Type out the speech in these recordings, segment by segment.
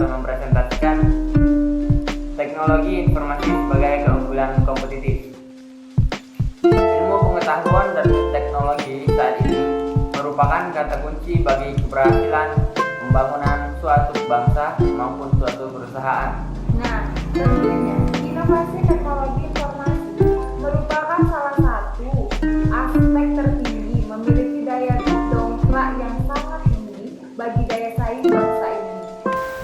atau mempresentasikan teknologi informasi sebagai keunggulan kompetitif. Ilmu pengetahuan dan teknologi saat ini merupakan kata kunci bagi keberhasilan pembangunan suatu bangsa maupun suatu perusahaan. Nah, tentunya inovasi teknologi informasi merupakan salah satu aspek tertinggi memiliki daya dongkrak yang sangat tinggi bagi daya saing bangsa ini.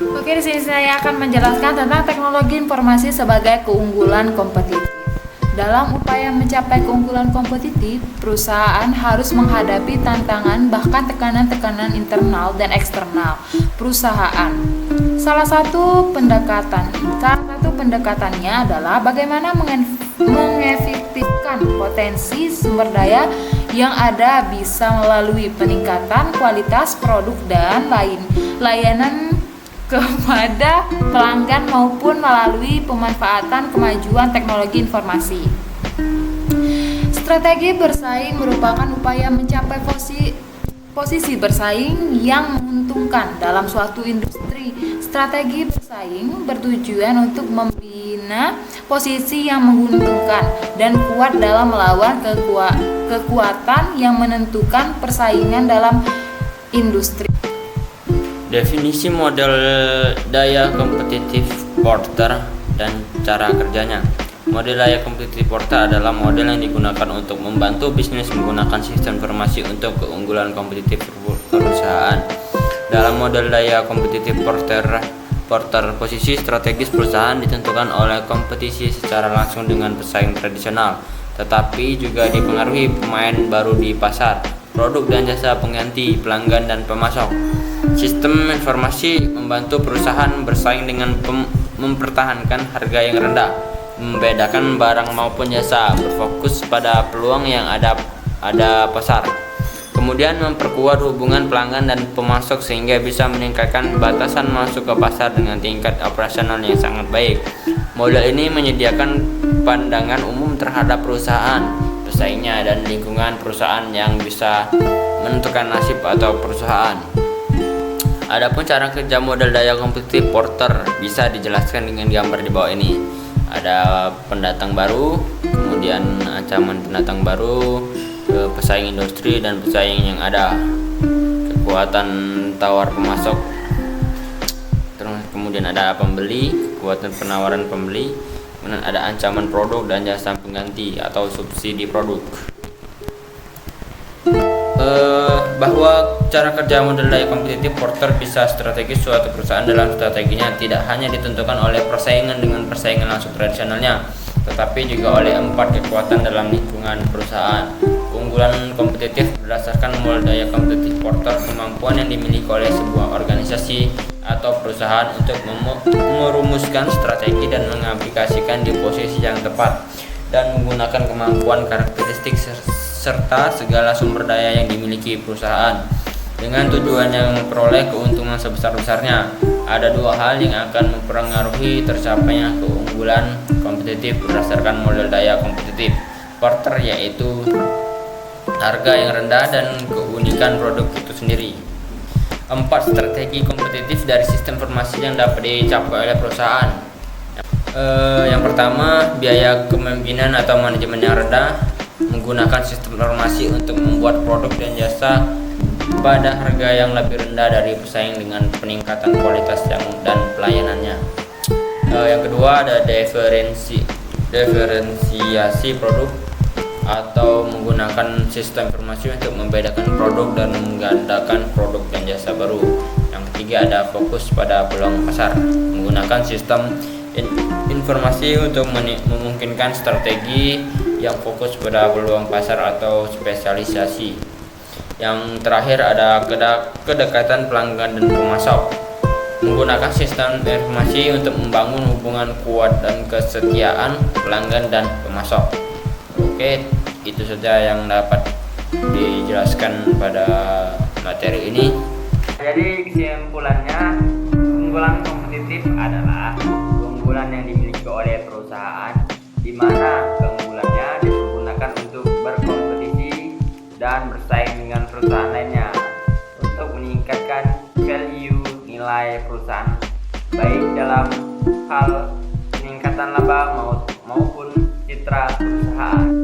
Oke, di sini saya akan menjelaskan tentang teknologi informasi sebagai keunggulan kompetitif. Dalam upaya mencapai keunggulan kompetitif, perusahaan harus menghadapi tantangan bahkan tekanan-tekanan internal dan eksternal perusahaan. Salah satu pendekatannya adalah bagaimana mengefektifkan potensi sumber daya yang ada bisa melalui peningkatan kualitas produk dan layanan kepada pelanggan maupun melalui pemanfaatan kemajuan teknologi informasi. Strategi bersaing merupakan upaya mencapai posisi bersaing yang menguntungkan dalam suatu industri. Strategi bersaing bertujuan untuk membina posisi yang menguntungkan dan kuat dalam melawan kekuatan yang menentukan persaingan dalam industri. Definisi model daya kompetitif Porter dan cara kerjanya. Model daya kompetitif Porter adalah model yang digunakan untuk membantu bisnis menggunakan sistem informasi untuk keunggulan kompetitif perusahaan. Dalam model daya kompetitif Porter, posisi strategis perusahaan ditentukan oleh kompetisi secara langsung dengan pesaing tradisional, tetapi juga dipengaruhi pemain baru di pasar, produk dan jasa pengganti, pelanggan dan pemasok. Sistem informasi membantu perusahaan bersaing dengan mempertahankan harga yang rendah, membedakan barang maupun jasa, berfokus pada peluang yang ada pasar. Kemudian memperkuat hubungan pelanggan dan pemasok sehingga bisa meningkatkan batasan masuk ke pasar dengan tingkat operasional yang sangat baik. Model ini menyediakan pandangan umum terhadap perusahaan, pesaingnya dan lingkungan perusahaan yang bisa menentukan nasib atau perusahaan. Adapun cara kerja model daya kompetitif Porter bisa dijelaskan dengan gambar di bawah ini. Ada pendatang baru, kemudian ancaman pendatang baru, pesaing industri dan pesaing yang ada, kekuatan tawar pemasok, terus kemudian ada pembeli, kekuatan penawaran pembeli, kemudian ada ancaman produk dan jasa pengganti atau subsidi produk. Bahwa cara kerja model daya kompetitif Porter bisa strategis suatu perusahaan dalam strateginya tidak hanya ditentukan oleh persaingan dengan persaingan langsung tradisionalnya, tetapi juga oleh 4 kekuatan dalam lingkungan perusahaan. Keunggulan kompetitif berdasarkan model daya kompetitif Porter, kemampuan yang dimiliki oleh sebuah organisasi atau perusahaan untuk merumuskan strategi dan mengaplikasikan di posisi yang tepat dan menggunakan kemampuan karakteristik serta segala sumber daya yang dimiliki perusahaan dengan tujuan yang memperoleh keuntungan sebesar-besarnya. Ada 2 hal yang akan mempengaruhi tercapainya keunggulan kompetitif berdasarkan model daya kompetitif Porter, yaitu harga yang rendah dan keunikan produk itu sendiri. 4 strategi kompetitif dari sistem informasi yang dapat dicapai oleh perusahaan. Yang pertama, biaya kepemimpinan atau manajemen yang rendah, menggunakan sistem informasi untuk membuat produk dan jasa pada harga yang lebih rendah dari pesaing dengan peningkatan kualitas dan pelayanannya. Yang kedua ada diferensiasi produk atau menggunakan sistem informasi untuk membedakan produk dan menggandakan produk dan jasa baru. Yang ketiga ada fokus pada peluang pasar, menggunakan sistem informasi untuk memungkinkan strategi yang fokus pada peluang pasar atau spesialisasi. Yang terakhir ada kedekatan pelanggan dan pemasok, menggunakan sistem informasi untuk membangun hubungan kuat dan kesetiaan pelanggan dan pemasok. Oke, itu saja yang dapat dijelaskan pada materi ini. Jadi kesimpulannya, keunggulan kompetitif adalah keunggulan yang dimiliki oleh perusahaan di mana keunggulannya digunakan untuk berkompetisi dan bersaing dengan perusahaan lainnya untuk meningkatkan value nilai perusahaan baik dalam hal peningkatan laba maupun citra perusahaan.